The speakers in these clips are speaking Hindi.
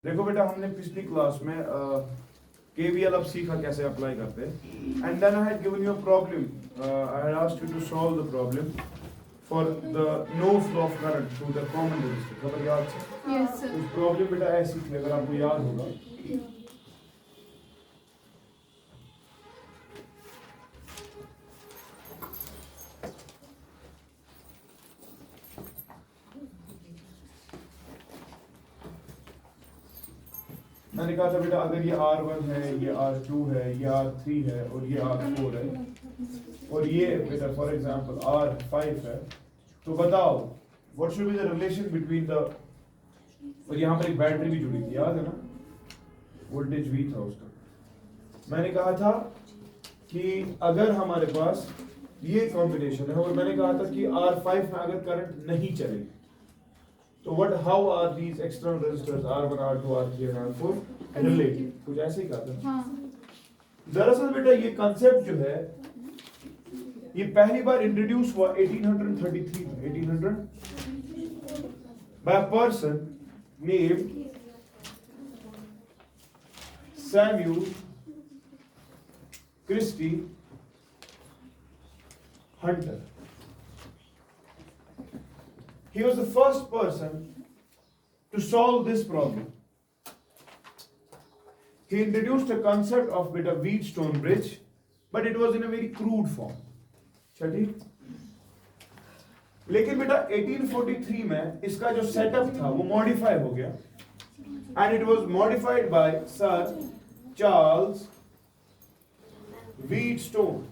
देखो बेटा, हमने पिछली क्लास में KVL अब सीखा कैसे अप्लाई करते हैं, and then I had given you a problem. I had asked you to solve the problem for the no flow of current through the common register. खबर याद से? Yes sir. उस प्रॉब्लम बेटा ऐसी थी, अगर आपको याद होगा. मैंने कहा था बेटा, अगर ये R1 है, ये R2 है, ये R3 है और ये R4 है और ये बेटा फॉर एग्जांपल R5 है, तो बताओ what should be the relation between the. और यहाँ पर एक बैटरी भी जुड़ी थी, याद है ना? वोल्टेज V था उसका. मैंने कहा था कि अगर हमारे पास ये कॉम्बिनेशन है और मैंने कहा था कि R5 में अगर करंट नहीं चले, तो how are these external resistors R1, R2, R3 and R4 related? कुछ ऐसे ही कहा था. हाँ. दरअसल बेटा ये कंसेप्ट जो है ये पहली बार इंट्रोड्यूस हुआ 1833 में, 1800 by a person named Samuel Christie Hunter. He was the first person to solve this problem. He introduced a concept of beta Wheatstone bridge, but it was in a very crude form. ठीक? लेकिन बेटा 1843 में इसका जो सेटअप था वो मॉडिफाई हो गया, and it was modified by Sir Charles Wheatstone.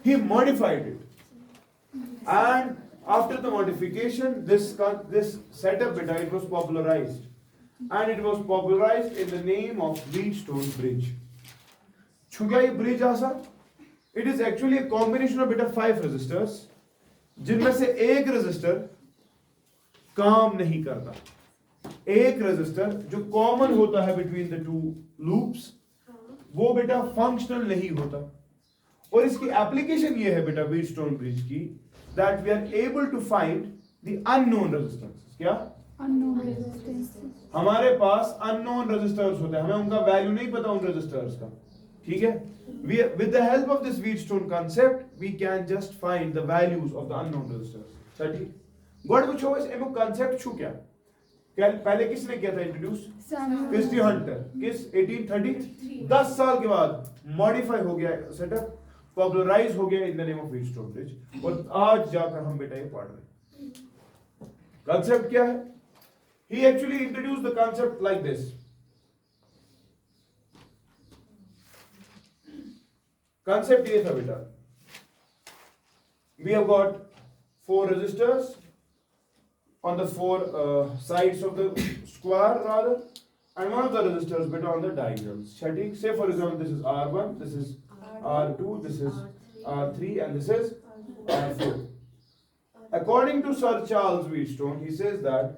He modified it. And after the modification, this setup beta, it was popularized, and it was popularized in the name of Wheatstone bridge. छुगा ये bridge आसा? It is actually a combination of beta 5 resistors, जिनमें से एक resistor काम नहीं करता. एक resistor जो common होता है between the two loops, वो बेटा functional नहीं होता. और इसकी एप्लीकेशन ये है बेटा Wheatstone bridge की, that we are able to find the unknown resistance. क्या? Unknown resistance. हमारे पास unknown resistors होते हैं, हमें उनका वैल्यू नहीं पता उन resistors का. ठीक है? With the help of this Wheatstone concept, we can just find the values of the unknown resistors. ठीक? God which always एमो concept छू क्या? पहले किसने किया था इंट्रोड्यूस? Christie Hunter. किस 1830? 10 साल के बाद मॉडिफाई हो गया सेटअप, पॉपुलराइज हो गया in the name of Wheatstone bridge, और आज जाकर हम बेटा ये पढ़ रहे हैं. कंसेप्ट क्या है? He actually introduce the concept like this. Concept ये था बेटा, we have got 4 resistors on the 4 sides of the square rather, and one of the resistors beta on the diagonals. Say for example this is R1, this is R2, this is R3 and this is R4. According to Sir Charles Wheatstone, he says that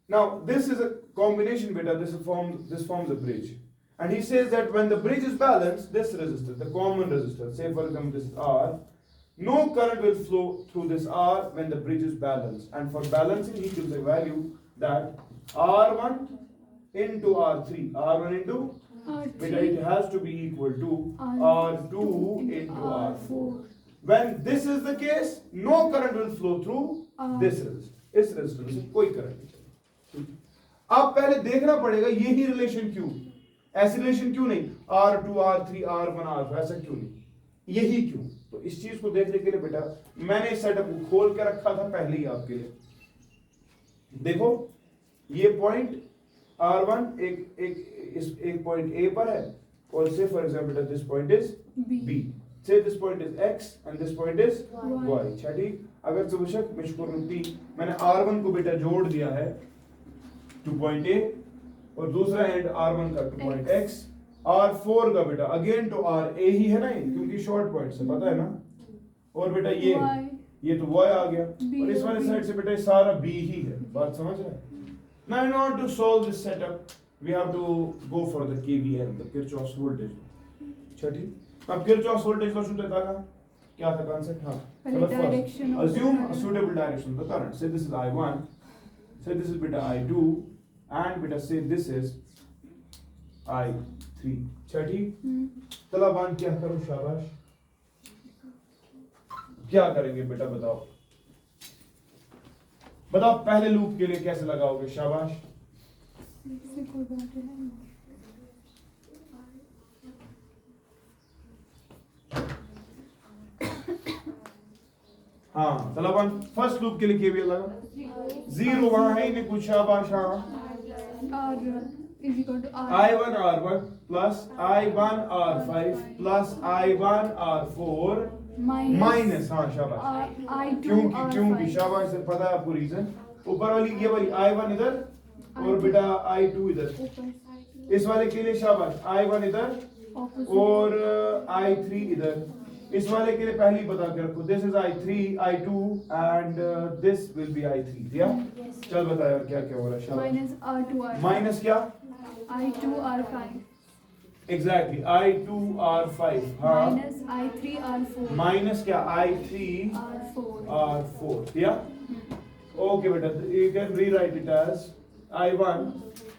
now this is a combination beta, this forms a bridge, and he says that when the bridge is balanced, this resistor, the common resistor, say for example this is R, no current will flow through this R when the bridge is balanced, and for balancing he gives a value that R1 into R3, R1 into beta, it has to be equal to R2 into R4. When this is the case, no current will flow through this resistor. इस resistor से कोई current नहीं चलेगा. अब पहले देखना पड़ेगा यही रिलेशन क्यों, ऐसी रिलेशन क्यों नहीं, R2 R3 R1 R4, ऐसा क्यों नहीं, यही क्यों? तो इस चीज को देखने के लिए बेटा मैंने इस सेटअप को खोल के रखा था पहले ही आपके लिए. देखो ये पॉइंट R1 एक पॉइंट A पर है, और से for example this point is B, से this point is X and this point is Y. ठीक? अगर तो बेशक मैंने R1 को बेटा जोड़ दिया है टू पॉइंट A, और दूसरा एंड R1 का टू पॉइंट X, R4 का बेटा अगेन टू R A ही है ना, क्योंकि शॉर्ट पॉइंट से पता है ना, और बेटा ये तो Y आ गया, और इस वाले साइड से बेटा सारा B ही है. बात समझ रहे हैं? Now in order to solve this setup, we have to go for the KVL, the Kirchhoff's voltage law. ठीक? अब Kirchhoff's voltage law सूत्र था क्या था concept? हाँ. Assume a suitable direction of the current. Say this is I1, say this is beta I2 and beta say this is I3. अच्छा ठीक, चलो वन क्या करो, शाबाश क्या करेंगे बेटा बताओ, बताओ पहले लूप के लिए कैसे लगाओगे, शाबाश। हाँ चलो वन फर्स्ट लूप के लिए केवीएल लगा, 0 वहां है ही नहीं कुछ, शाबाश। हाँ I1 R1 plus I1 R5 plus I1 R4 minus, हाँ शाबाश, क्योंकि शाबाश से पता है आपको रीजन, ऊपर वाली ये वाली I1 इधर और बेटा I2 इधर, इस वाले के लिए शाबाश I1 इधर और I3 इधर, इस वाले के लिए पहले ही बता के रखो, this is I3 I2 and this will be I3, दिया। चल बता यार क्या क्या हो रहा है, शाबाश। माइनस क्या, I2 R5 exactly I2 R5, हाँ minus I3 R4 माइनस क्या I3 R4, दिया। ओके बेटा, you can rewrite it as I1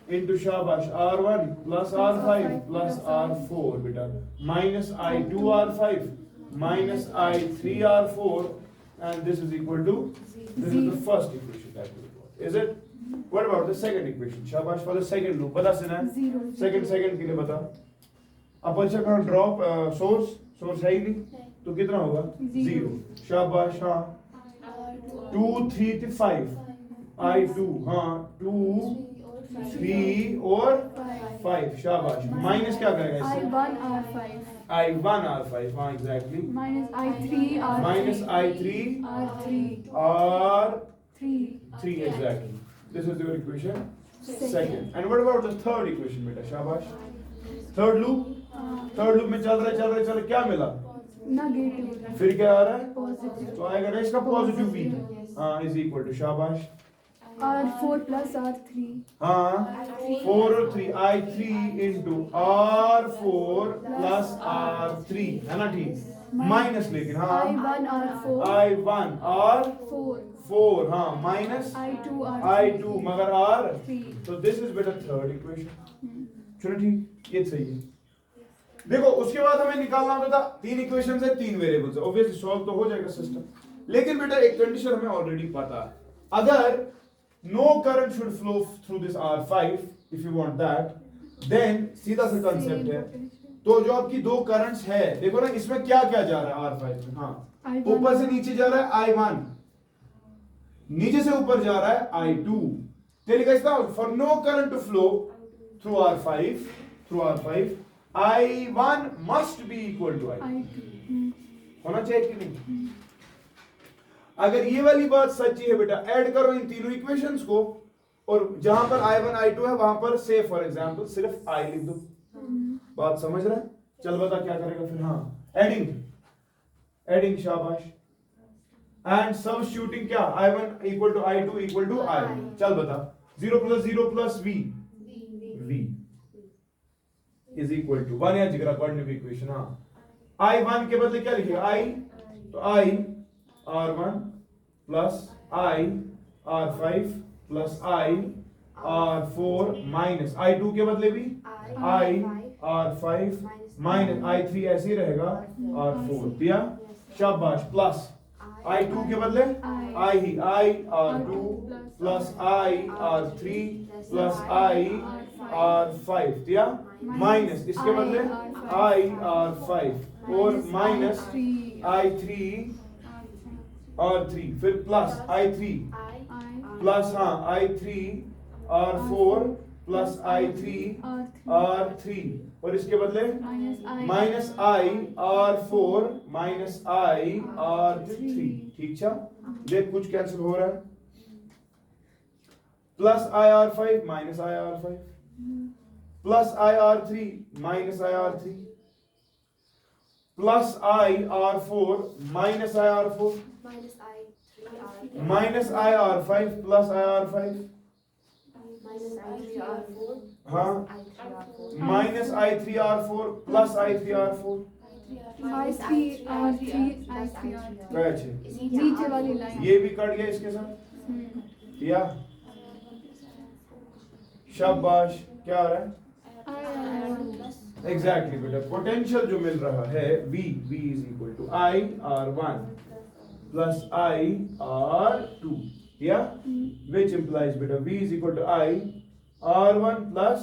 into शाबाश R1 plus R5 plus R4 बेटा, minus I2 R5 minus I3 R4 and this is equal to, this is the first equation that we got, is it? What about the second equation? शाबाश, for the second loop बता सिना, second के लिए बता। अपर्चर का ड्रॉप सोर्स है ही नहीं तो कितना होगा, 0, शाबाश। हाँ 2 3 5 I2, हाँ 2 3 और 5, शाबाश। माइनस क्या करेगा इससे, I1 R5, हाँ exactly, minus I3 R3 minus I3 R3 exactly. This is your equation second. And what about the third equation बेटा, शाबाश। थर्ड लूप में चल रहा क्या मिला, नेगेटिव, फिर क्या आ रहा है, पॉजिटिव, तो आएगा ना इसका पॉजिटिव भी, हाँ इज इक्वल टू शाबाश R4 plus R3, हाँ 4 और 3 I3 into R4 plus R3 है ना, ठीक, माइनस लेकिन हाँ I1 R4 I1 R4 हाँ माइनस I2 मगर R3, तो दिस इज बेटा थर्ड इक्वेशन। चलो ठीक, ये सही है। देखो उसके बाद हमें निकालना होता था 3 इक्वेशन है, 3 वेरिएबल्स है, ऑब्वियसली सॉल्व तो हो जाएगा सिस्टम, लेकिन बेटा एक कंडीशन हमें ऑलरेडी पता है, अगर no current should flow through this R5 if you want that, then सीधा सा कंसेप्ट है, तो जो आपकी 2 करंट्स है, देखो ना इसमें क्या क्या जा रहा है R5 में, हाँ ऊपर से नीचे जा रहा है I1, नीचे से ऊपर जा रहा है I2, तो लिखा इसका for no current to flow through R5 I1 must be equal to I2, होना चाहिए कि नहीं। अगर ये वाली बात सच्ची है बेटा, ऐड करो इन तीनों इक्वेशंस को, और जहां पर I1 I2 है वहां पर से फॉर एग्जांपल सिर्फ I लिख दो, बात समझ रहा है। चल बता क्या करेगा फिर, हाँ एडिंग शाबाश, एंड सबस्टिट्यूटिंग क्या, I1 equal to I2 equal to I, चल बता 0 plus V is equal to 1 या जिगरा कोऑर्डिनेट इक्वेशन, हाँ I1 के बदले क्या लिखेगा I, तो I R1 plus I R5 plus I R4 minus I2 के बदले भी I R5 माइनस I3 ऐसे ही रहेगा R4, दिया शाबाश, प्लस I2 के बदले I R2 plus I R3 plus I R5, दिया, माइनस इसके बदले I R5 और माइनस I3 R3, फिर प्लस I3 प्लस हाँ I3 R4 plus I3 R3 और इसके बदले minus I R4 minus I R3, ठीक है, देख कुछ कैंसिल हो रहा है, plus I R5 minus I R5 plus I R3 minus I R3 plus I R4 minus I R4 minus I R5 plus I R5 हाँ minus I3 R4 plus I3 R4 I3 R3 अच्छे, नीचे वाली लाइन ये भी कट गया इसके साथ, या शाबाश, क्या आ रहा है? I एग्जैक्टली बेटा, पोटेंशियल जो मिल रहा है V is equal to I R1 plus I R2, या which implies बेटा V is equal to I R1 plus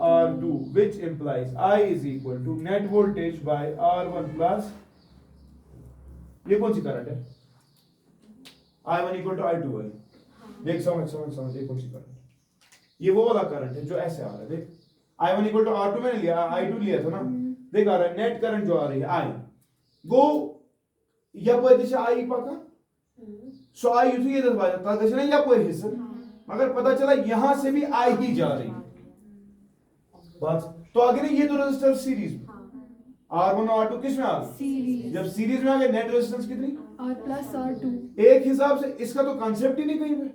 R2, which implies I is equal to net voltage by R1 plus, ये कौन सी करंट है? I1 equal to I2 है। देख समझ ये कौन सी करंट है? ये वो वाला करंट है जो ऐसे आ रहा है, देख I1 equal to R2 मैंने लिया, I2 लिया था ना, देख आ रहा है नेट करंट जो आ रही है I गो या कोई दिशा I पका सो I युद्ध ये दरवाजा था दिशा या कोई हिस्सा, मगर पता चला यहां से भी I ही जा रही है बस। तो आगे ये दो रेजिस्टर सीरीज में, R1 और R2 किस में आ गए? सीरीज। जब सीरीज में आ गए नेट रेजिस्टेंस कितनी? R plus R2। एक हिसाब से इसका तो कांसेप्ट ही नहीं कहीं पे।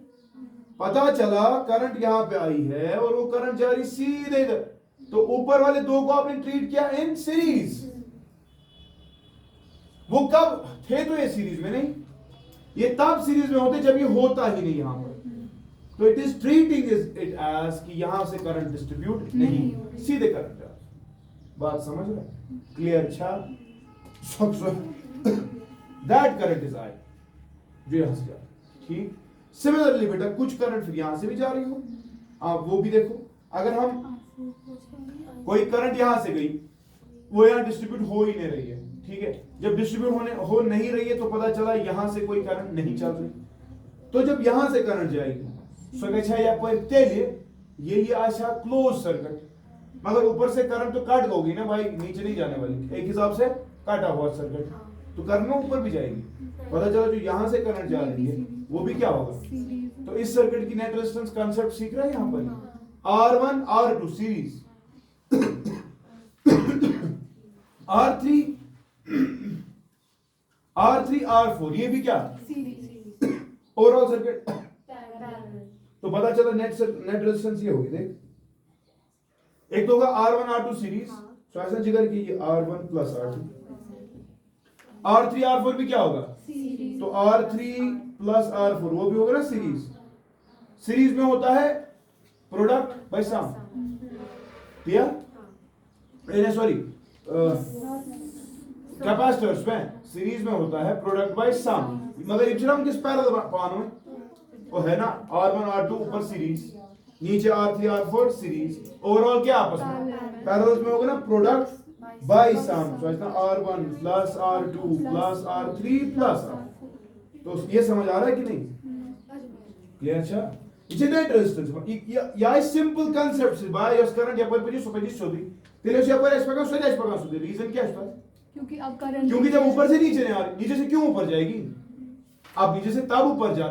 पता चला करंट यहां पे आई है और वो करंट जा रही सीधे इधर, तो ऊपर वाले दो को आपने ट्रीट किया इन सीरीज। वो कब थे? तो ये सीरीज में नहीं, ये तब सीरीज में होते जब ये होता ही नहीं यहां पर। तो it is treating it as कि यहां से करंट डिस्ट्रीब्यूट नहीं, सीधे करंट जा। बात समझ रहे? क्लियर? अच्छा, दैट करंट इज आई जो यहां से जा रही। ठीक, सिमिलरली बेटा कुछ करंट फिर यहां से भी जा रही हो, आप वो भी देखो। अगर हम कोई करंट यहां से गई, वो यहां डिस्ट्रीब्यूट हो ही नहीं रही है, ठीक है, जब डिस्ट्रीब्यूट हो नहीं रही है तो पता चला यहां से कोई करंट नहीं चल रही। तो जब यहां से करंट जाएगी ये आशा क्लोज सर्किट, मगर ऊपर से करंट तो कट होगी ना भाई, नीचे नहीं जाने वाली, एक हिसाब से काटा हुआ सर्किट, तो करंट ऊपर भी जाएगी। पता चला जो यहां से करंट जा रही है वो भी क्या होगा? तो इस सर्किट की नेट रेजिस्टेंस कांसेप्ट सीख रहे हैं यहां पर। R1 R2 series, R3 R4 ये भी क्या? सीरीज। Overall circuit. तो पता चला नेट रेजिस्टेंस ये होगी, देख एक तो होगा R1 R2 सीरीज, तो ऐसा जिक्र कीजिए R1 plus R2, R3 R4 भी क्या होगा? सीरीज। तो R3 प्लस R4 वो भी होगा ना सीरीज। सीरीज में होता है प्रोडक्ट बाय सम, क्लियर? सॉरी, कैपेसिटर्स में सीरीज में होता है प्रोडक्ट बाय सम, मगर इचरम किस पैरेलल पानो में वो है ना, R1 R2 ऊपर सीरीज, नीचे R3 R4 सीरीज, ओवरऑल क्या आपस में पैरेलल में होगा ना, प्रोडक्ट बाय सम। सो इतना R1 plus R2 plus R3 plus R, तो ये समझ आ रहा है कि नहीं? क्लियर? अच्छा, इसे नेट रेजिस्टेंस या सिंपल कांसेप्ट से बाय यस करंट या पर पे सुपरजिस्ट होती तेरे से पर एक्स पका सोच एक्स पका सोच, रीजन क्या है इसका? क्योंकि अब करंट, क्योंकि जब ऊपर से नीचे नहीं आ रही, नीचे से क्यों ऊपर जाएगी? आप नीचे से तब ऊपर जा।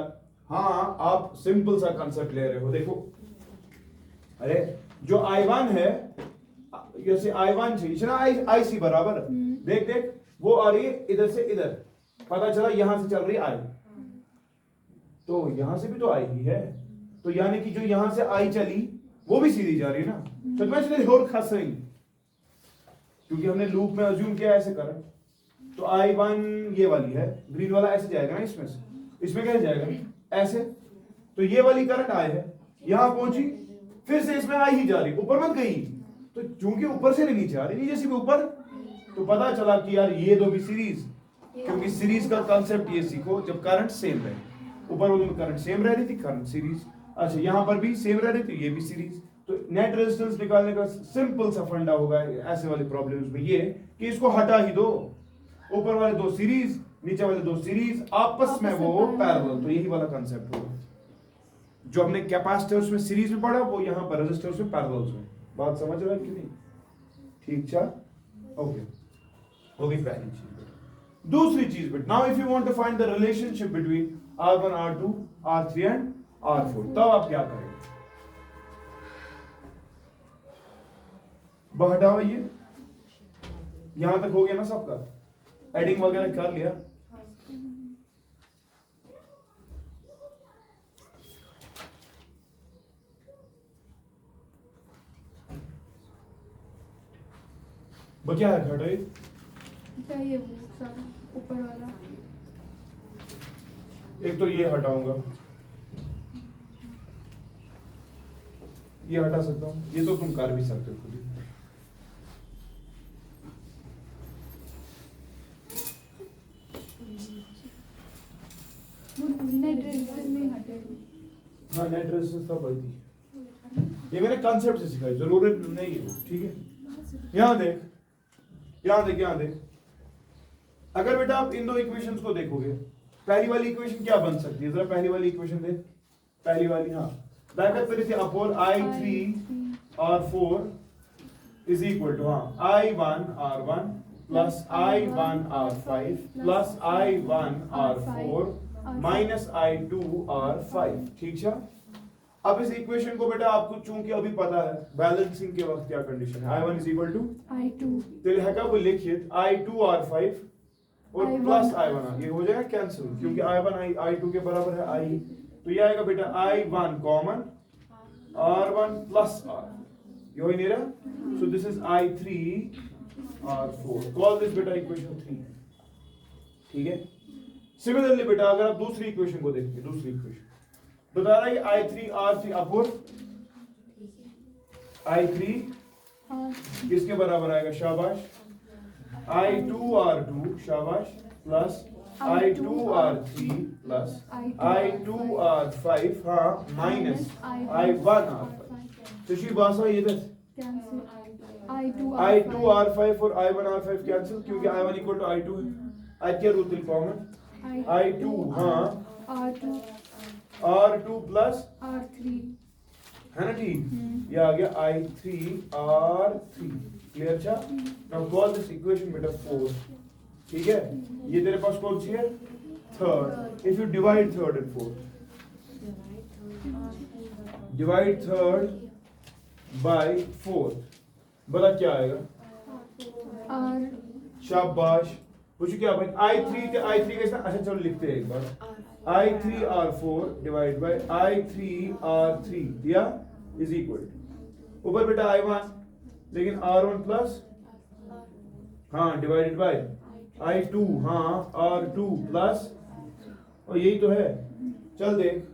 हाँ, आप सिंपल सा कांसेप्ट ले रहे हो, देखो, अरे जो I1 है, जैसे I1 से इतना IC बराबर, देख वो आ रही है इधर से इधर, पता चला यहां से चल रही I, तो यहां से भी तो I ही है, तो यानी कि जो यहां से I चली वो भी सीधी जा रही है ना। तो मैं और खास नहीं, क्योंकि हमने लूप में अज्यूम किया ऐसे करंट, तो I1 ये वाली है, ग्रीन वाला ऐसे जाएगा ना, इसमें से इसमें कैसे जाएगा? ऐसे। तो ये वाली करंट I है, यहां पहुंची, फिर से इसमें I ही जा रही, ऊपर मत गई, तो चूंकि ऊपर से नहीं नीचे आ रही, नीचे से भी ऊपर, तो पता चला कि यार ये दो भी सीरीज, क्योंकि सीरीज का कांसेप्ट ये सीखो जब करंट सेम रहे, ऊपर वाले में करंट सेम रह रही थी, करंट सीरीज, अच्छा यहां पर भी सेम रह रही थी, ये भी सीरीज। तो नेट रेजिस्टेंस निकालने का सिंपल सा फंडा होगा ऐसे वाले प्रॉब्लम्स में ये कि इसको हटा ही दो, ऊपर वाले दो सीरीज, नीचे वाले दो सीरीज, आपस में वो पैरेलल, तो यही वाला कांसेप्ट होगा जो हमने कैपेसिटर्स में सीरीज में पढ़ा, वो यहां पर रेजिस्टर्स में पैरेलल्स में। बात समझ रहा है कि नहीं? ठीक चल, ओके, हो गई पहली चीज। दूसरी चीज बेटा, now if you want to find the relationship between R1 R2 R3 and R4, तब आप क्या करेंगे? हटाओ, ये यहां तक हो गया ना सबका, एडिंग वगैरह कर लिया। क्या है हटाओ, ये वो सब ऊपर वाला, एक तो ये हटाऊंगा, ये हटा सकता हूँ, ये तो तुम कर भी सकते हो खुद ही। नेट रेजिस्टेंस में हटेगा। हाँ नेट रेजिस्टेंस तब आई थी, ये मैंने कॉन्सेप्ट से सिखाई, जरूरत नहीं है वो, ठीक है। यहाँ देख, यहाँ देख, यहाँ देख, अगर बेटा आप इन दो इक्वेशंस को देखोगे, पहली वाली इक्वेशन क्या बन सकती है, जरा पहली वाली इक्वेशन देख, पहली वाली, हाँ ब्रैकेट पर लिखिए upon I3 R4 is equal to, हाँ I1 R1 plus I1 R5 plus I1 R4 minus I2 R5, ठीक है। अब इस इक्वेशन को बेटा आपको चूंकि अभी पता है बैलेंसिंग के वक्त क्या कंडीशन है, I1 is equal to I2 तो लिखा वो लिखिए I2 R5 और प्लस I1 ये हो जाएगा कैंसिल, क्योंकि I1 I2 के बराबर है I, तो ये आएगा बेटा I1 common R1 plus R, ये हो ही नहीं रहा, so this is I3 R4, call this बेटा इक्वेशन 3, ठीक है। सिमिलरली बेटा अगर आप दूसरी इक्वेशन को देखेंगे, दूसरी इक्वेशन बता रहा है I3 R3 अपॉन I3 किसके बराबर आएगा, शाबाश, I2 R2 शाबाश plus I2 R3 plus I2 R5 हाँ माइनस I1 R5, तो शी बासा ये दस I2 R5 और I1 R5 कैंसिल, क्योंकि I1 इक्वल टू I2 है, I क्या रूट कॉमन I2 हाँ R2 प्लस R3 है ना, ठीक, ये आ गया I3 R3, क्लियर था। नाउ कॉल दिस इक्वेशन बेटा 4, ठीक है। ये तेरे पास कौन सी है, third, if you divide third and fourth, divide third by fourth, बता क्या आएगा, शाबाश, पूछो क्या भाई, I3 थे, I3 कैसा, अच्छा चलो लिखते हैं एक बार, I3 R4 divide by I3 R3 दिया इज इक्वल, ऊपर बेटा I1 लेकिन R1 प्लस हाँ डिवाइडेड बाय I2 हाँ R2 प्लस, और यही तो है, चल देख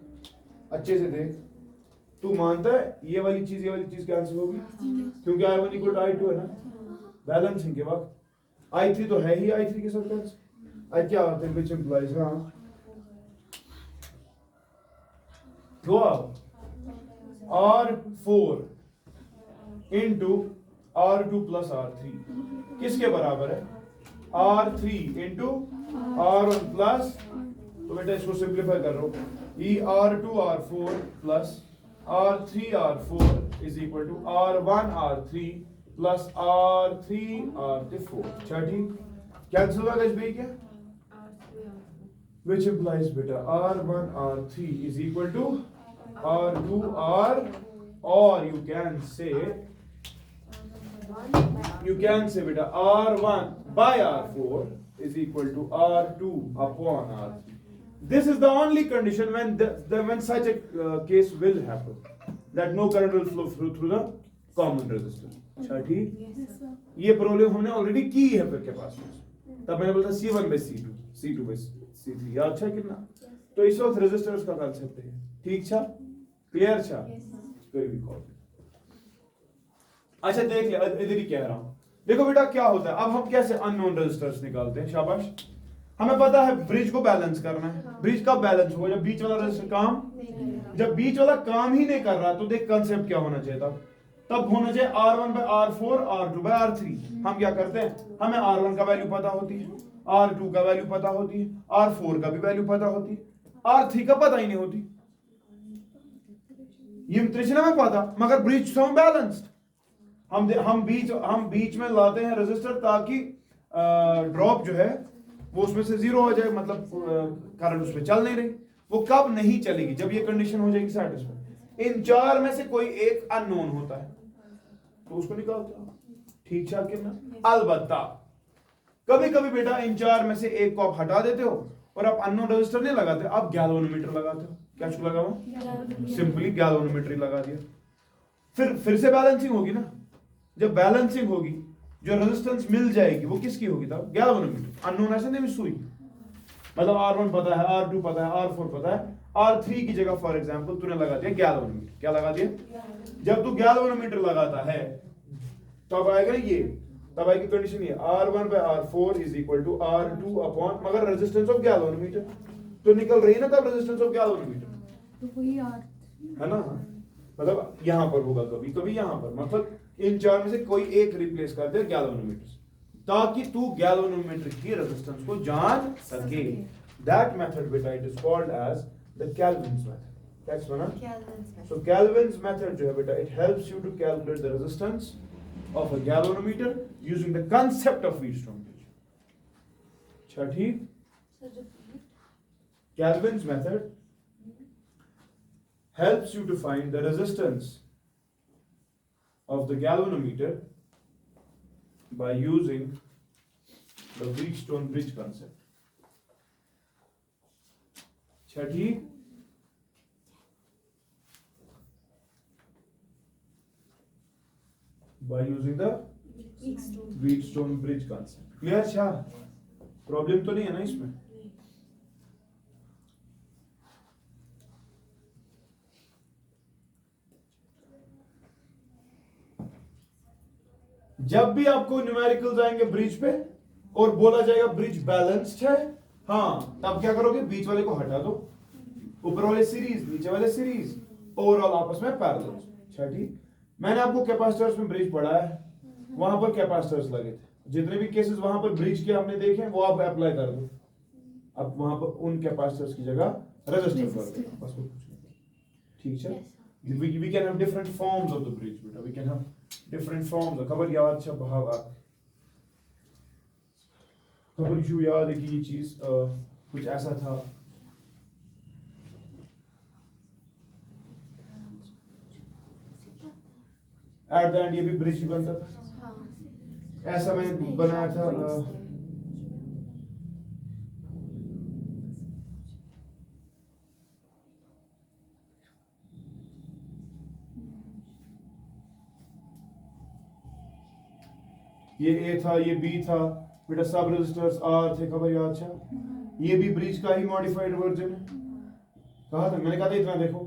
अच्छे से देख, तू मानता है ये वाली चीज कैंसिल होगी, क्योंकि I1 इक्वल टू I2 है ना, बैलेंसिंग के बाद I3 तो है ही, I3 के साथ कैंसिल, I क्या होता है, which implies हाँ go up R4 into R2 plus R3 किसके बराबर है, R3 into R1 plus, तो बेटा इसको सिंप्लीफाई कर रहा हूं, ये R2 R4 plus R3 R4 is equal to R1 R3 plus R3 R4, अच्छा ठीक, कैंसिल होगा इस भी क्या, which implies बेटा R1 R3 is equal to R2 R, or you can say बेटा R1 by R4 is equal to R2 upon R3. This is the only condition when such a case will happen, that no current will flow through the common resistor, अच्छा ठीक। ये प्रॉब्लम हमने ऑलरेडी की है फिर के पास में, तब मैंने बोला C1 by C2 C2 by C3, याद अच्छा कितना, तो इस वक्त रेजिस्टर्स का कांसेप्ट है, ठीक छा, क्लियर छा, वेरी गुड। अच्छा देख ले, इधर ही कह रहा हूं, देखो बेटा क्या होता है, अब हम कैसे अननोन रेजिस्टर्स निकालते हैं, शाबाश, हमें पता है ब्रिज को बैलेंस करना है, ब्रिज कब बैलेंस होगा, जब बीच वाला रेजिस्टर काम, जब बीच वाला काम ही नहीं कर रहा, तो देख कंसेप्ट क्या होना चाहिए तब होना चाहिए R1 by R4 R2 by R3। हम क्या करते हैं, हमें R1 का वैल्यू पता होती है, R2 का वैल्यू पता होती है, R4 का भी वैल्यू पता होती है, R3 का पता ही नहीं होती, ये त्रिशना में पता, मगर ब्रिज सम बैलेंस्ड, हम बीच में लाते हैं रेजिस्टर ताकि ड्रॉप जो है वो उसमें से जीरो हो जाए, मतलब करंट उसमें चल नहीं रही, वो कब नहीं चलेगी, जब ये कंडीशन हो जाएगी सैटिस्फाई, इन चार में से कोई एक अननोन होता है तो उसको निकालते हो, ठीक ठाक कि ना। अलबत्ता कभी कभी बेटा इन चार में से एक को आप हटा देते हो और आप अननोन रजिस्टर नहीं लगाते, आप गैल्वेनोमीटर लगाते हो, क्या चुका लगा हुआ, सिंपली गैल्वेनोमीटर लगा दिया, फिर से बैलेंसिंग होगी ना, जब बैलेंसिंग होगी जो रेजिस्टेंस मिल जाएगी वो किसकी होगी, तब गैल्वेनोमीटर, अननोन ऐसे नहीं सुई, मतलब R1 पता है, R2 पता है, R4 पता है, R3 की जगह फॉर एग्जांपल तूने लगा दिया गैल्वेनोमीटर। क्या लगा दिया? जब तू गैल्वेनोमीटर लगाता है तब आएगा ये, तब आएगी कंडीशन ये R1 by R4 is equal to R2 upon, मगर रेजिस्टेंस ऑफ गैल्वेनोमीटर तो निकल रही है ना तब रेजिस्टेंस ऑफ गैल्वेनोमीटर, तो वही आर है ना? मतलब यहां पर होगा कभी कभी यहां पर, मतलब इन चार में से कोई एक रिप्लेस कर दे गैल्वेनोमीटर से, ताकि तू गैल्वेनोमीटर की रेजिस्टेंस को जान सके। दैट मेथड बेटा it is called as the Kelvin's method. क्या सुना? सो केल्विन्स मेथड जो है बेटा, it helps you to calculate the resistance of a galvanometer using the concept of Wheatstone bridge. अच्छा ठीक? Kelvin's method helps you to find the resistance of the galvanometer by using the Wheatstone bridge concept. अच्छा ठीक? By using the Wheatstone bridge concept. Clear? अच्छा, प्रॉब्लम तो नहीं है ना इसमें? जब भी आपको न्यूमेरिकल्स आएंगे ब्रिज पे और बोला जाएगा ब्रिज बैलेंस्ड है, हाँ, तब क्या करोगे? बीच वाले को हटा दो, ऊपर वाले सीरीज, नीचे वाले सीरीज, ओवरऑल आपस में पैरेलल। अच्छा ठीक? मैंने आपको कैपेसिटर्स में ब्रिज पढ़ा है, वहां पर कैपेसिटर्स लगे थे, जितने भी केसेस वहां पर ब्रिज के आपने देखे वो आप अप्लाई कर दो। अब वहां पर उन कैपेसिटर्स की जगह रेजिस्टर कर दो, बस वो कुछ नहीं। ठीक है? we can have different forms of the bridge बेटा, we can have different forms। खबर याद अच्छा भाव खबर इशू याद है कि ये चीज कुछ ऐसा था। एट द एंड ये भी ब्रिज ही बनता था, ऐसा मैंने बनाया था। ये ए था, ये बी था बेटा, सब रेजिस्टर्स आर थे, खबर याद अच्छा? ये भी ब्रिज का ही मॉडिफाइड वर्जन है। कहा था मैंने, कहा था इतना देखो,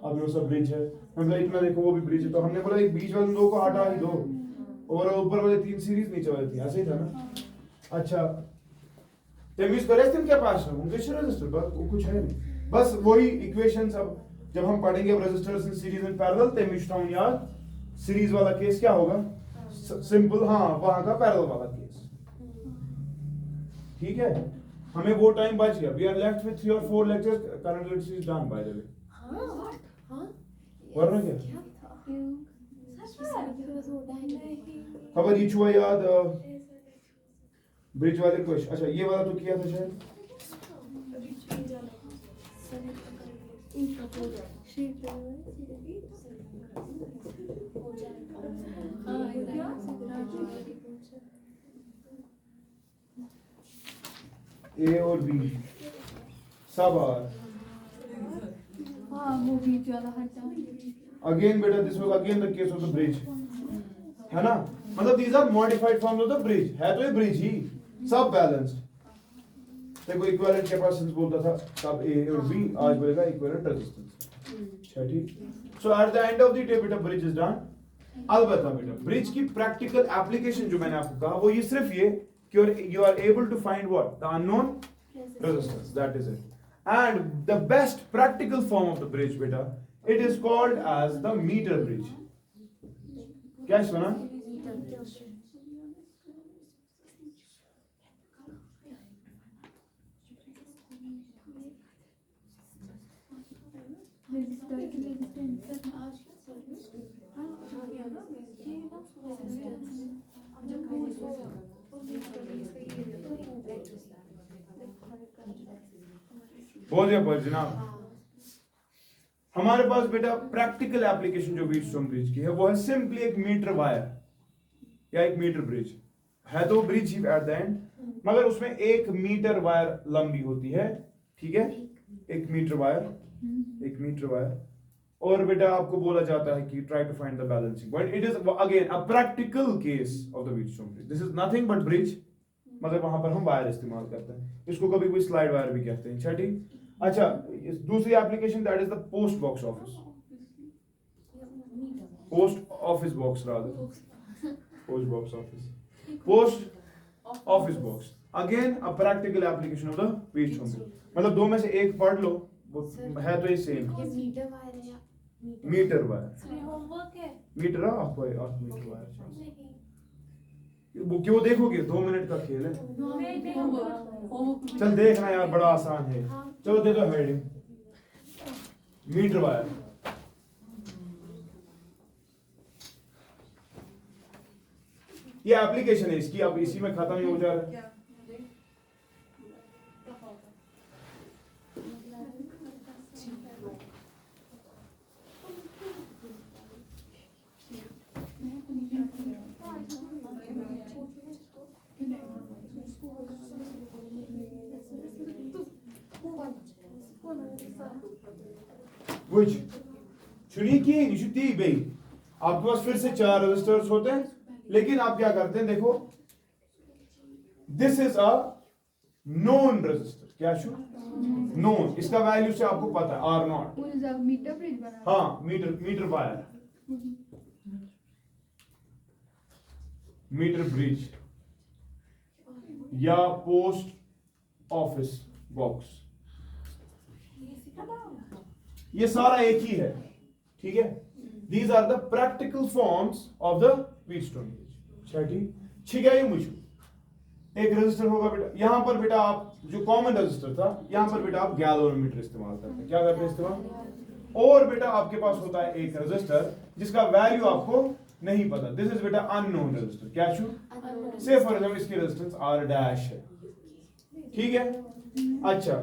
अब वो सब ब्रिज है, हमने इतना देखो वो भी ब्रिज है, तो हमने बोला एक बीच वाले दो को हटा ही दो और ऊपर वाले तीन सीरीज नीचे वाले तीन, ऐसे ही था ना? अच्छा, तेमिस करे तीन क्या पास है उनके रेजिस्टर पर वो कुछ है नहीं, बस वही इक्वेशंस। अब जब हम पढ़ेंगे अब resistors in series and parallel, तेमिस टाउन याद, सीरीज वाला केस क्या होगा? सिंपल, हाँ, वहां का पैरेलल वाला केस। ठीक है? हमें वो टाइम बच गया। We are left with 3 or 4 lectures, current lecture is done by the way. वरना क्या खबर ये छुआ याद? ब्रिज वाले क्वेश्चन, अच्छा ये वाला तो किया था शायद। ए और बी सब आर, हाँ वो बीच वाला हटा। अगेन बेटा this was again the case of the bridge, है ना? मतलब these are modified forms of the bridge, है तो ये ब्रिज ही, सब बैलेंस्ड। देखो इक्विवेलेंट कैपेसिटेंस बोलता था तब ए और बी, आज बोलेगा इक्विवेलेंट रेजिस्टेंस। अच्छा ठीक? So at the end of the day बेटा ब्रिज इज डन। अलबत्ता बेटा ब्रिज की प्रैक्टिकल एप्लीकेशन जो मैंने आपको कहा वो ये सिर्फ ये कि you are able to find what? The unknown resistance, that is it. And the best practical form of the bridge beta, it is called as the meter bridge. क्या सुना? बोलिए पर जनाब, हमारे पास बेटा प्रैक्टिकल एप्लीकेशन जो व्हीटस्टोन ब्रिज की है वो है सिंपली एक मीटर वायर या एक मीटर ब्रिज है, तो bridge he eight the and, मगर उसमें 1 मीटर वायर लंबी होती है। ठीक है? 1 मीटर वायर और बेटा आपको बोला जाता है कि try to find the balancing point. It is again a practical case of the Wheatstone bridge. This is nothing but bridge, मगर वहां पर हम वायर इस्तेमाल करते हैं। इसको कभी कोई स्लाइड वायर भी कहते हैं। अच्छा ठीक? अच्छा, दूसरी application that is the post box office, post office box rather, post box office, post office box, again a practical application of the page tune. मतलब दो में से एक पढ़ लो, वो है तो ये सेम। ये मीटर वायर है या मीटर वायर, ये होमवर्क है मीटर ऑफ मीटर वायर, वो क्यों देखोगे, 2 मिनट का खेल है। नहीं होमवर्क चल देखना यार, बड़ा आसान है। चलो दे दो हेडिंग, मीटर वायर। ये एप्लीकेशन है इसकी, अब इसी में खत्म ही हो जा रहा है। Which? चुनी की निशुति बे, आपके पास फिर से 4 रजिस्टर्स होते हैं, लेकिन आप क्या करते हैं, देखो this is a known register, क्या शू नोन, इसका वैल्यू से आपको पता है आर नॉट। वो जो मीटर ब्रिज बना है। हाँ, मीटर वायर, मीटर ब्रिज या पोस्ट ऑफिस बॉक्स, ये सारा एक ही है, ठीक है। These are the practical forms of the Wheatstone gauge. छठी ठीक है, ये मुझे एक रजिस्टर होगा बेटा, यहां पर बेटा आप जो कॉमन रजिस्टर था, यहां पर बेटा आप गैलोमीटर इस्तेमाल करते हैं, क्या करते हैं इस्तेमाल। और बेटा आपके पास होता है एक रजिस्टर जिसका वैल्यू आपको नहीं पता, दिस इज बेटा अननोन रजिस्टर, क्या शू से फॉर एग्जाम्पल इसकी रेजिस्टेंस आर डैश है, ठीक है। अच्छा,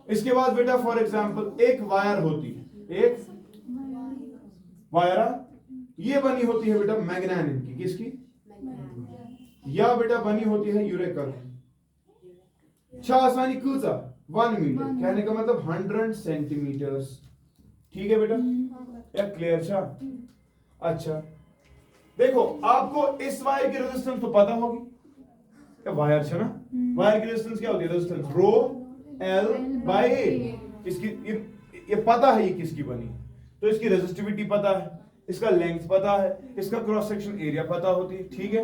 इसके बाद बेटा फॉर एग्जांपल एक वायर होती है, एक वायर ये बनी होती है बेटा मैग्नेनिम की, किसकी, या बेटा बनी होती है यूरेका की। छह आसानी कूजा 1 मीटर, कहने का मतलब 100 सेंटीमीटर्स, ठीक है बेटा, या क्लियर छा। अच्छा देखो, आपको इस वायर की रेजिस्टेंस तो पता होगी, क्या वायर छा ना, वायर की रेजिस्टेंस क्या होती है, resistance rho L by A, इसकी ये पता है ये किसकी बनी है, तो इसकी रेजिस्टिविटी पता है, इसका लेंथ पता है, इसका क्रॉस सेक्शन एरिया पता होती है, ठीक है।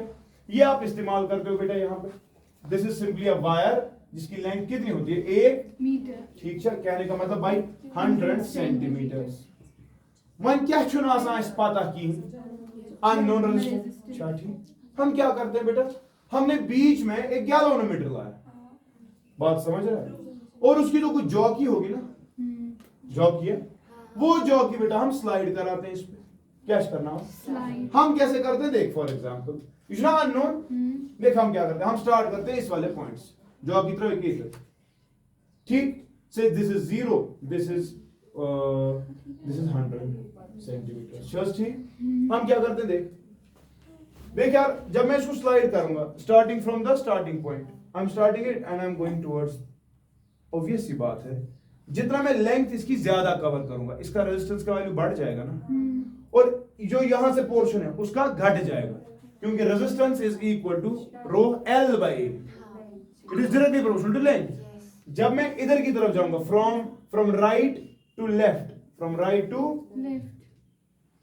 ये आप इस्तेमाल करते हो बेटा यहाँ पे, this is simply a wire जिसकी लेंथ कितनी होती है, 1 मीटर, ठीक है, कहने का मतलब भाई 100 सेंटीमीटर्स। मन क्या चुना आसान इस पता की अननोन रेजिस्टेंस, ठीक। हम क्या करते हैं बेटा, हमने बीच में एक गैलोमीटर लाया, बात समझ रहे हैं, और उसकी तो कुछ जॉकी होगी ना, जॉकी है, वो जॉकी बेटा हम स्लाइड कराते हैं इस पे, क्या करना हो स्लाइड। हम कैसे करते हैं, देख for example is not unknown, देख हम क्या करते हैं, हम स्टार्ट करते हैं इस वाले पॉइंट्स, जॉकी तरह एक, ठीक, से this is 0, this is 100 centimetre, just ठीक। हम क्या करते हैं, देख यार, जब मैं इसको स्लाइड करूंगा starting from the starting point, I am starting it and I am going towards, obvious सी बात है, जितना मैं लेंथ इसकी ज्यादा कवर करूंगा, इसका रेजिस्टेंस का वैल्यू बढ़ जाएगा ना, और जो यहां से पोर्शन है उसका घट जाएगा, क्योंकि resistance is equal to rho L by A, it is directly proportional to length. जब मैं इधर की तरफ जाऊंगा, from right to left, from right to left,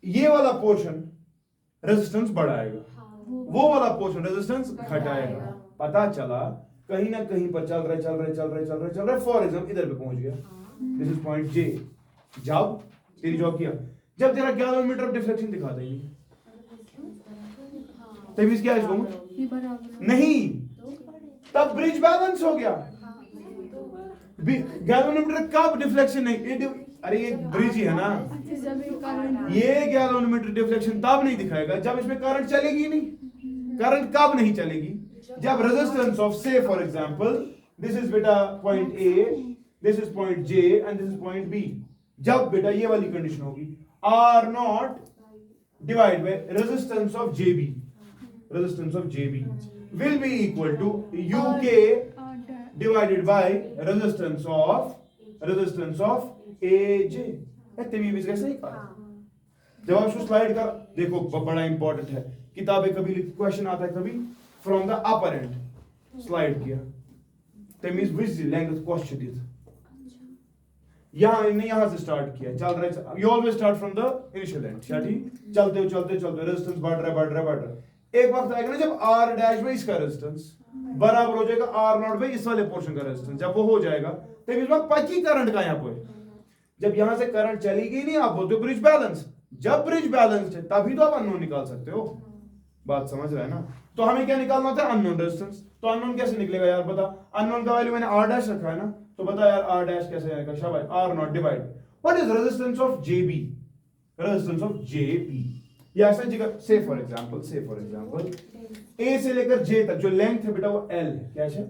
ये वाला पोर्शन रेजिस्टेंस बढ़ाएगा, वो वाला पोर्शन रेजिस्टेंस घटाएगा। पता चला कहीं ना कहीं पर चल रहे, फॉर एग्जाम्पल इधर पे पहुंच गया, दिस इज पॉइंट J। जब तेरी जॉब किया, जब तेरा गैलोमीटर ऑफ डिफ्लेक्शन दिखाता ही तब क्या इसको नहीं, तब ब्रिज बैलेंस हो गया, गैलोमीटर कब डिफ्लेक्शन नहीं, अरे ये ब्रिज ही है ना, ये गैलोमीटर डिफ्लेक्शन तब नहीं दिखाएगा जब इसमें करंट चलेगी नहीं। करंट कब नहीं चलेगी, जब रेजिस्टेंस ऑफ से फॉर एग्जांपल दिस इज बेटा point A, this is point J and this is point B, जब बेटा ये वाली कंडीशन होगी, R not divide by resistance of JB, resistance of JB will be equal to UK divided by resistance of AJ। भी कैसे ही कहा, जब आप इसको स्लाइड कर देखो, बड़ा इंपॉर्टेंट है, किताबें कभी क्वेश्चन आता है कभी from the upper and slide किया, that means which the length question is यहाँ इन्हें यहाँ से स्टार्ट किया, चल रहा है, you always start from the initial and, ठीक, चलते हो रेजिस्टेंस बढ़ रहा है। एक वक्त आएगा ना जब आर डैश में इसका रेजिस्टेंस बराबर हो जाएगा आर नॉट में इस वाले पोर्शन का रेजिस्टेंस, जब वो हो जाएगा तब इस वक्त पकी करंट का यहाँ पे, जब यहाँ से करंट चली गई नहीं, आप बोलते हो ब्रिज बैलेंस, जब ब्रिज बैलेंस है तभी तो आप अननोन निकाल सकते हो, बात समझ रहे हैं ना। तो हमें क्या निकालना था, अननोन रेजिस्टेंस। तो अननोन कैसे निकलेगा यार, बता, अननोन का वैल्यू मैंने आर डैश रखा है ना, तो बता यार आर डैश कैसे आएगा, शाबाश, R naught divide what is resistance of JB, resistance of JB, या ऐसा जगह से फॉर एग्जांपल ए से लेकर जे तक जो लेंथ है बेटा वो एल है, क्या है,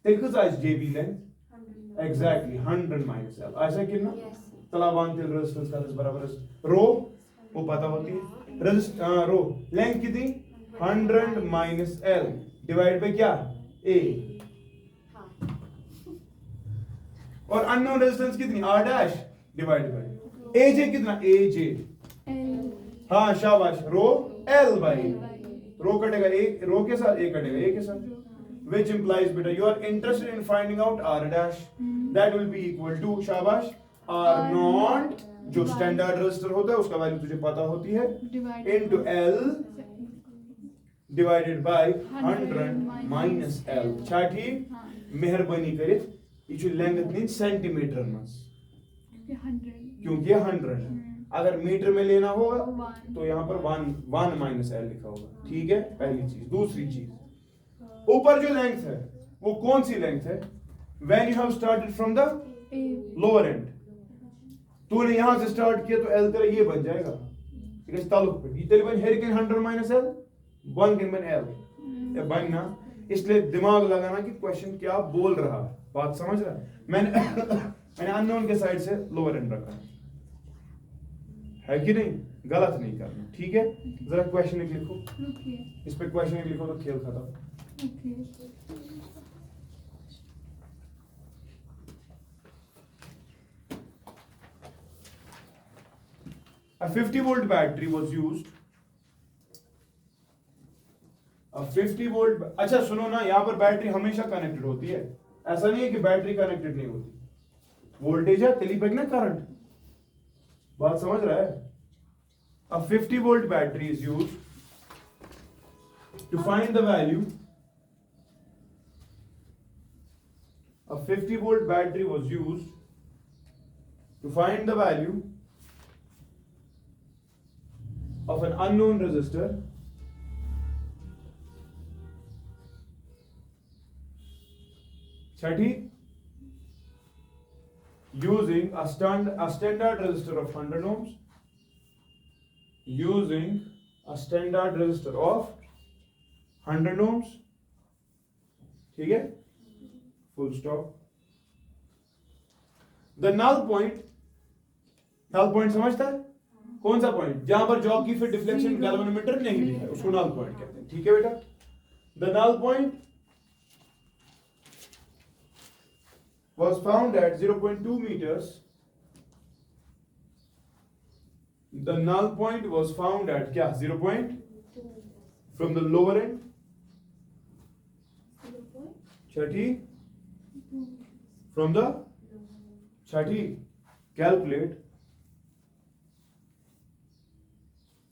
देखो साइज जेबी लेंथ एग्जैक्टली 100 माइनस एल, ऐसा कितना तलावान तेल रेजिस्टेंस का बराबर रो, वो पता होती है रो लेंथ कितनी 100 माइनस एल डिवाइड बाय क्या ए, और अननोन रेजिस्टेंस कितनी आर डैश डिवाइड बाय ए जे, कितना ए जे, हाँ शाबाश, रो एल बाई, रो कटेगा एक, रो के साथ ए कटेगा ए के साथ, which implies बेटा you are interested in finding out r dash, that will be equal to शाबाश r naught जो स्टैंडर्ड रेजिस्टर होता है उसका वैल्यू तुझे पता होती है, into l divided by 100 minus l, अच्छा ठीक, मेहरबानी करित ये जो लेंथ नीन सेंटीमीटर में, क्योंकि 100 है, अगर मीटर में लेना होगा तो यहाँ पर 1 माइनस एल लिखा होगा, ठीक है, पहली चीज। दूसरी चीज, ऊपर जो लेंथ है वो कौन सी लेंथ है, when you have started from the lower and, तूने यहां से स्टार्ट किया तो एल तेरा ये बन जाएगा, ठीक है, ताल्लुक पे ये तेरे बन हेरिकन 100 माइनस एल 1 कैन बन एल, ये बनना, इसलिए दिमाग लगाना कि क्वेश्चन क्या बोल रहा है, बात समझ रहा है। मैंने अननोन के साइड से लोअर एंड रखा है कि नहीं, गलत नहीं करना, ठीक है। जरा क्वेश्चन लिखो, इस पे क्वेश्चन लिखो तो खेल खत्म। A 50 volt battery was used. A 50 volt, अच्छा सुनो ना, यहाँ पर बैटरी हमेशा कनेक्टेड होती है, ऐसा नहीं है कि बैटरी कनेक्टेड नहीं होती, वोल्टेज है तेली पे ना करंट, बात समझ रहा है। A 50 volt battery is used to find the value. A 50 volt battery was used to find the value of an unknown resistor ठीक, using a standard resistor of 100 ohms, using a standard resistor of 100 ohms, ठीक है, full stop. The null point समझता है, कौन सा पॉइंट, जहां पर जॉब की फिर डिफ्लेक्शन गैल्वेनोमीटर नहीं दिखा है उसको नल पॉइंट कहते हैं, ठीक है बेटा। The null point was found at 0.2 meters. The null point was found at क्या 0 point from the lower end, Chhathi from the Chhathi calculate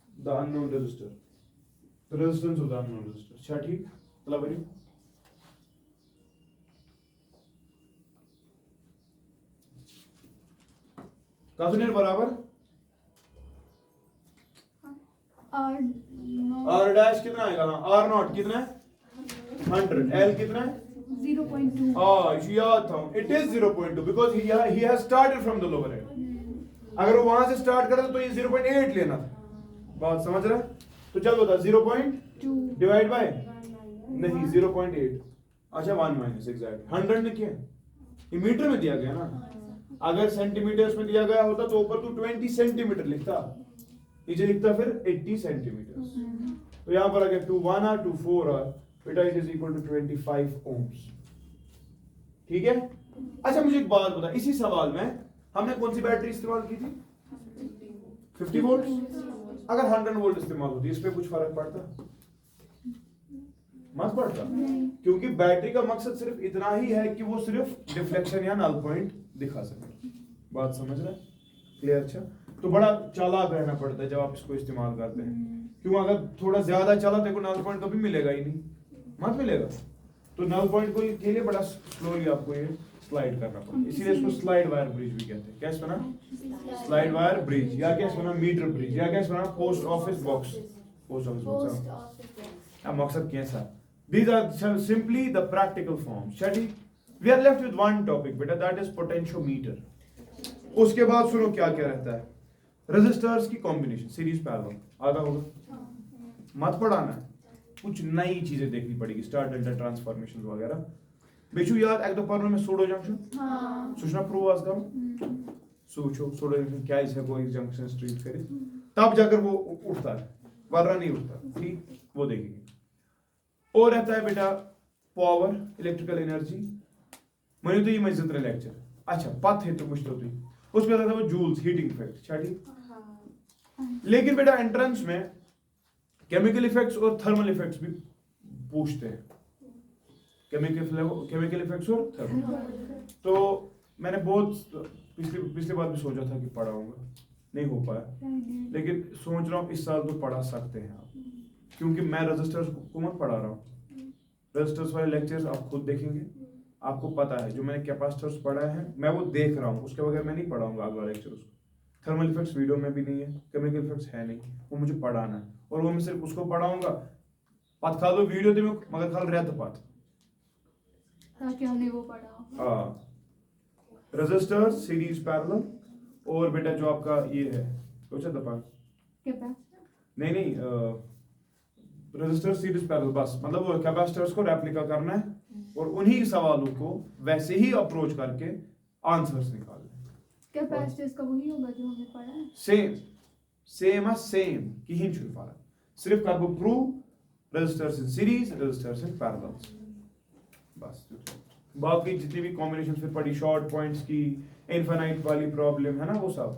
the unknown resistor, the resistance of the unknown resistor, छठी मतलब बनी काफी बराबर आर डैश कितना आएगा, आर नॉट कितना है 100, एल कितना है 0.2, याद था, it is 0.2 because he has started from the lower and, अगर वो वहां से स्टार्ट करता तो ये 0.8 लेना था, बात समझ रहा है। तो चल बता 0.2 डिवाइड बाय नहीं 0.8, अच्छा 1 माइनस एग्जैक्ट 100 ने किया, ये मीटर में दिया गया ना, अगर सेंटीमीटर्स में दिया गया होता तो ऊपर तू 20 सेंटीमीटर लिखता, नीचे लिखता फिर 80 सेंटीमीटर, तो यहां पर अगर 2 1 और 2 4 और बेटा it is equal to 25 ohms, ठीक है। अच्छा मुझे एक बात बता, इसी सवाल में हमने कौन सी बैटरी इस्तेमाल की थी 50 वोल्ट, अगर 100 वोल्ट इस्तेमाल होती इस पे कुछ फर्क पड़ता, मत पड़ता, क्योंकि बैटरी का मकसद सिर्फ इतना ही है कि वो सिर्फ डिफ्लेक्शन या नल पॉइंट दिखा सके। बात समझ रहे हैं? क्लियर? अच्छा, तो बड़ा चालाक रहना पड़ता है जब आप इसको इस्तेमाल करते हैं, क्यों? अगर थोड़ा ज्यादा चला देखो नल पॉइंट कभी मिलेगा ही नहीं, मत मिलेगा। तो नल पॉइंट को के लिए बड़ा स्लोली आपको ये स्लाइड करना पड़ता है, इसीलिए इसको स्लाइड वायर ब्रिज भी कहते हैं। क्या सुना? स्लाइड वायर ब्रिज, या क्या सुना? मीटर ब्रिज, या क्या सुना? Post office box. Post office box अब मकसद कैसा? These are simply the practical forms. Shadi, we are left with one topic, beta, that is potentiometer. उसके बाद सुनो क्या क्या रहता है? रेजिस्टर्स की कॉम्बिनेशन, सीरीज पैरेलल, आधा होगा, मत पढ़ाना, कुछ नई चीजें देखनी पड़ेगी, स्टार डेल्टा ट्रांसफॉर्मेशन वगैरह। बेशु यार एक तो पढ़ने में सूडो जंक्शन, सूचना प्रूव आज करो, सोचो सूडो जंक्शन क्या है, कोई जंक्शन स्ट्रीट करे, तब जाकर वो उठता है, वरना नहीं उठता। ठीक, वो देखेंगे। और रहता है बेटा पावर, इलेक्ट्रिकल एनर्जी, मैंने तो ये मस्जिद लेक्चर, अच्छा पथ है तो कुछ तो थी उसमें रहता है वो जूल्स, हीटिंग इफेक्ट, ठीक। लेकिन बेटा एंट्रेंस में केमिकल इफेक्ट्स और थर्मल इफेक्ट्स भी पूछते हैं, केमिकल इफेक्ट्स और थर्मल। तो मैंने बहुत पिछली बार भी सोचा था कि पढ़ाऊंगा, नहीं हो पाया, लेकिन सोच रहा हूँ इस साल तो पढ़ा सकते हैं आप, क्योंकि मैं रजिस्टर्स को मत पढ़ा रहा हूँ। रजिस्टर्स वाले लेक्चर्स आप खुद देखेंगे, आपको पता है जो मैंने कैपेसिटर्स पढ़ा है मैं वो देख रहा हूँ, उसके बगैर मैं नहीं पढ़ाऊंगा अगला लेक्चर उसको। थर्मल इफेक्ट्स वीडियो में भी नहीं है, केमिकल इफेक्ट्स है नहीं, वो मुझे पढ़ाना है, और वो मैं सिर्फ उसको पढ़ाऊंगा। पत खा दो वीडियो तो मगर खाल रहता पत, ताकि हमने वो पढ़ा। हाँ, रेजिस्टर्स, सीरीज पैरेलल, और बेटा जो आपका ये है सोचा दफा नहीं रेजिस्टर सीरीज पैरेलल, बस मतलब वो कैपेसिटर्स को रेप्लिका करना है और उन्हीं सवालों को वैसे ही अप्रोच करके आंसर्स निकालने। कैपेसिटर्स का वही होगा जो हमने पढ़ा है, सेम कहीं छुई फर्क, सिर्फ कर वो prove resistors in series, resistors in parallels, बस। बाकी जितनी भी कॉम्बिनेशन फिर पढ़ी, शॉर्ट पॉइंट्स की, इनफाइनाइट वाली प्रॉब्लम है ना, वो सब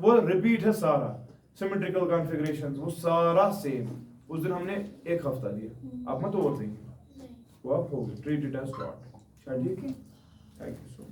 वो रिपीट है सारा, सिमेट्रिकल कॉन्फ़िगरेशंस वो सारा सेम। उस दिन हमने एक हफ्ता दिया, आप मत ओवर देंगे, वो आप हो गए, ट्रीट इट एज शॉर्ट। ठीक है, थैंक यू सो मच।